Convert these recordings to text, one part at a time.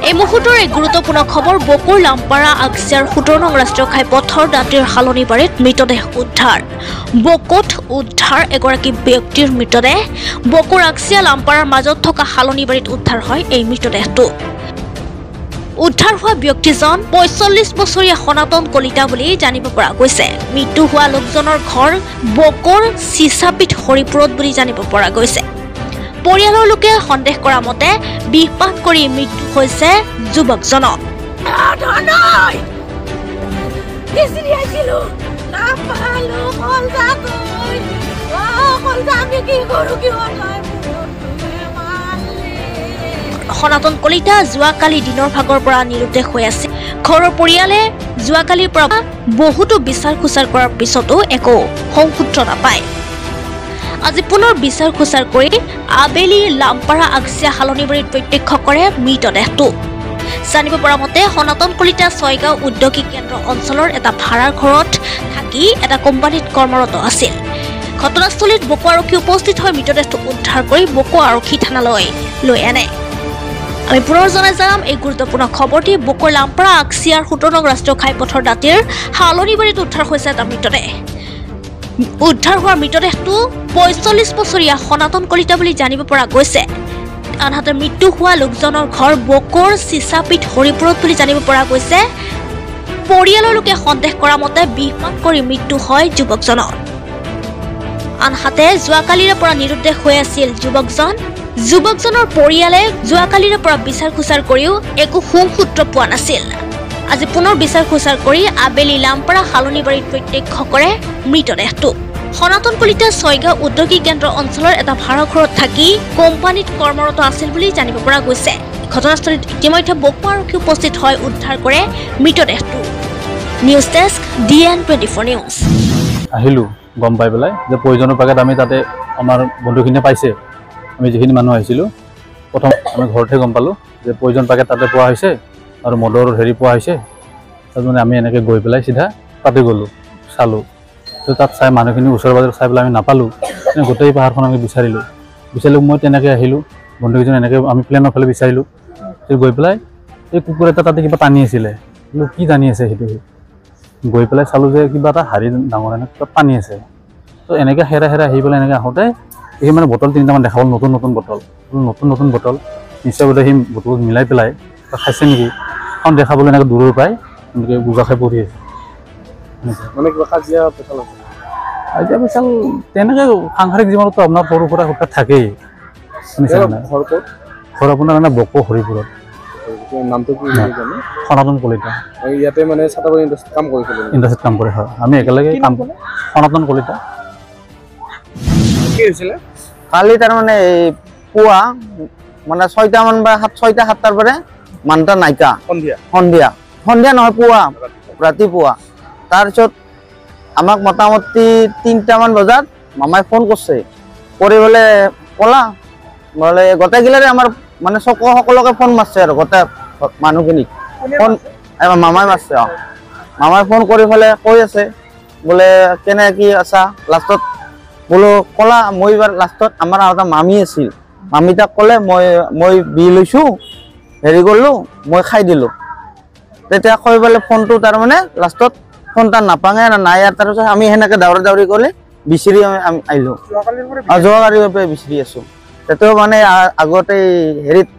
এই মুহূৰ্তৰ এক গুৰুত্বপূৰ্ণ খবৰ বকুৰ লাম্পাৰা আকছিয়াৰ 17 নং ৰাষ্ট্ৰীয় ঘাইপথৰ দাঁতিৰ হালনিবাৰীত মৃতদেহ উদ্ধাৰ বকুত উদ্ধাৰ এগৰাকী ব্যক্তিৰ মৃতদেহ বকুৰ আকছিয়া লাম্পাৰাৰ মাজত থকা হালনিবাৰীত উদ্ধাৰ হয় এই মৃতদেহটো উদ্ধাৰ হোৱা ব্যক্তিজন 45 বছৰীয়া সনাতন কলিতা বুলি জানিব পৰা গৈছে মৃত্যু হোৱা লোকজনৰ ঘৰ বকুৰ চিছাপিঠ হৰিপুৰত বুলি জানিব পৰা গৈছে পৰিয়ালৰ লোকে সন্দেহ কৰা মতে বিপাক কৰি মৃত্যু হৈছে যুৱকজনৰ সনাতন কলিতা যোৱাকালি দিনৰ ভাগৰ পৰা নিৰুদ্দেশ হৈ আছে ঘৰৰ পৰিয়ালে যোৱাকালিৰ পৰা বহুতো বিচাৰ খোচাৰ কৰাৰ পিছতো একো সংসূত্ৰ নাপায় আজি পুনৰ বিচাৰ খোচাৰ কৰি আবেলি লাম্পাৰা আকছিয়া হালনিবাৰীত প্ৰত্যক্ষ কৰে মৃতদেহটো জানিব পৰা মতে সনাতন কলিতা ছয়গাঁও উদ্যোগিক কেন্দ্ৰ অঞ্চলৰ এটা ভাড়াৰ ঘৰত থাকি এটা কোম্পানীত কৰ্মৰত আছিল ঘটনাস্থলীত বকো আৰক্ষী উপস্থিত হৈ মৃতদেহটো উদ্ধাৰ কৰি বকো আৰক্ষী থানালৈ লৈ আনে আমি পুনৰ জনাই যাম এই গুৰুত্বপূৰ্ণ খবৰটি বকুৰ লাম্পাৰা আকছিয়াৰ 17 নং ৰাষ্ট্ৰীয় ঘাইপথৰ দাঁতিৰ হালনিবাৰীত উদ্ধাৰ হৈছে এটা মৃতদেহ উদ্ধাৰ হোৱা মৃতদেহটো 45 বছৰীয়া সনাতন কলিতা বুলি জানিব পৰা গৈছে আনহাতে মৃত্যু হোৱা লোকজনৰ ঘৰ বকুৰ চিছাপিঠ হৰিপুৰত বুলি জানিব পৰা গৈছে পৰিয়ালৰ লোকে সন্দেহ কৰা মতে বিপাক কৰি মৃত্যু হয় যুৱকজনৰ আনহাতে যোৱাকালিৰ পৰা নিৰুদ্দেশ হৈ আছিল যুৱকজনৰ পৰিয়ালে যোৱাকালিৰ পৰা বিচাৰ খোচাৰ কৰিও একো সংসূত্ৰ পোৱা নাছিল আজি পুনৰ বিচাৰ খোচাৰ কৰি আবেলি লাম্পাৰা হালনিবাৰীত প্ৰত্যক্ষ কৰে মৃতদেহটো সনাতন কলিতা ছয়গাঁও উদ্যোগিক কেন্দ্ৰ অঞ্চলৰ এটা ভাড়া ঘৰত থাকি কোম্পানীত কৰ্মৰত আছিল বুলি জানিব পৰা গৈছে ঘটনাস্থলীত ইতিমধ্যে বকো আৰক্ষী উপস্থিত হৈ উদ্ধাৰ কৰে মৃতদেহটো নিউজ ডেস্ক DN24 নিউজ আহিলো গম পাই পেলাই যে প্ৰয়োজনৰ পাকত আমি তাতে আমাৰ বন্ধুখিনিয়ে পাইছে আমি যিখিনি মানুহ আহিছিলোঁ প্ৰথম আমি ঘৰতে গম পালোঁ যে প্ৰয়োজন পাকেট তাতে পোৱা হৈছে আৰু মদৰ হেৰি পোৱা হৈছে তাত মানে আমি এনেকৈ গৈ পেলাই চিধা তাতে গ'লোঁ চালোঁ তো তাত চাই মানুহখিনি ওচৰে পাজৰে চাই পেলাই আমি নাপালোঁ গোটেই পাহাৰখন আমি বিচাৰিলোঁ মই তেনেকৈ আহিলোঁ বন্ধুকেইজন এনেকৈ আমি প্লেনৰ ফালে বিচাৰিলোঁ গৈ পেলাই এই কুকুৰ এটা তাতে কিবা টানি আছিলে বোলো কি টানি আছে সেইটো গৈ পেলাই চালোঁ যে কিবা এটা হাৰি ডাঙৰ এনেকৈ টানি আছে তো এনেকৈ হেৰা আহি পেলাই এনেকৈ আহোঁতে এই মানে বটল 3টামান দেখা পালোঁ নতুন বটল নিশ্চয় বোলে সেই বটল মিলাই পেলাই খাইছে নেকি কাৰণ দেখা পালোঁ এনেকৈ দূৰৰ পৰাই এনেকৈ বুজা খাই পৰি আছে মানে কিবা কাজিয়া পেচাল তেনেকৈ সাংসাৰিক জীৱনতো আপোনাৰ সৰু সুৰা কথা থাকেই ঘৰ আপোনাৰ মানে বকো হৰিপুৰত নামটো কি সনাতন কলিতা ইয়াতে মানে চাটাবাৰী ইণ্ডাষ্ট্ৰীত কাম কৰে হয় আমি একেলগে কাম কৰোঁ সনাতন কলিতা কি হৈছিলে কালি তাৰমানে পুৱা মানে 6টামান বা 6-7টাৰ পৰা মানটা নাইকা সন্ধিয়া নহয় পুৱা ৰাতিপুৱা তাৰপিছত আমাক মোটামুটি 3টামান বজাত মামাই ফোন কৰিছে কৰি বোলে ক'লা বোলে গোটেইগিলাৰে আমাৰ মানে সকলোকে ফোন মাৰছে আৰু গোটেই মানুহখিনিক ফোন মামাই মাৰছে মামাই ফোন কৰি পেলাই কৈ আছে বোলে কেনে কি আছা লাষ্টত বোলো ক'লা মই এবাৰ লাষ্টত আমাৰ এটা মামী আছিল মামীটাক ক'লে মই বি লৈছোঁ হেৰি কৰিলোঁ মই খাই দিলোঁ তেতিয়া কৈ পেলাই ফোনটো তাৰমানে লাষ্টত ফোন তাৰ নাপাঙে নাই আৰু তাৰপিছত আমি সেনেকৈ দাউৰি কৰি বিচাৰি আমি আহিলোঁ যোৱাকালিৰ পৰা বিচাৰি আছোঁ তেতিয়াও মানে আগতে হেৰিত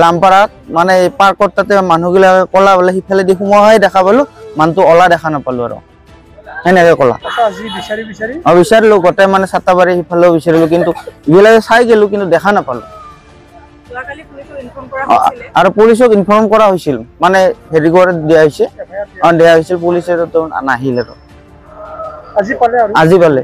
লাম্পাৰাত মানে পাৰ্কত তাতে মানুহবিলাকে ক'লা বোলে সিফালেদি সোমোৱাই দেখা পালোঁ মানুহটো ওলা দেখা নাপালোঁ আৰু সেনেকৈ ক'লা বিচাৰিলোঁ গোটেই মানে চাটাবাৰী সিফালেও বিচাৰিলোঁ কিন্তু এইবিলাকে চাই গ'লোঁ কিন্তু দেখা নাপালোঁ আৰু পুলিচক ইনফৰ্ম কৰা হৈছিল মানে হেৰি কৰি দিয়া হৈছিল পুলিচে নাহিল আৰু আজি পালে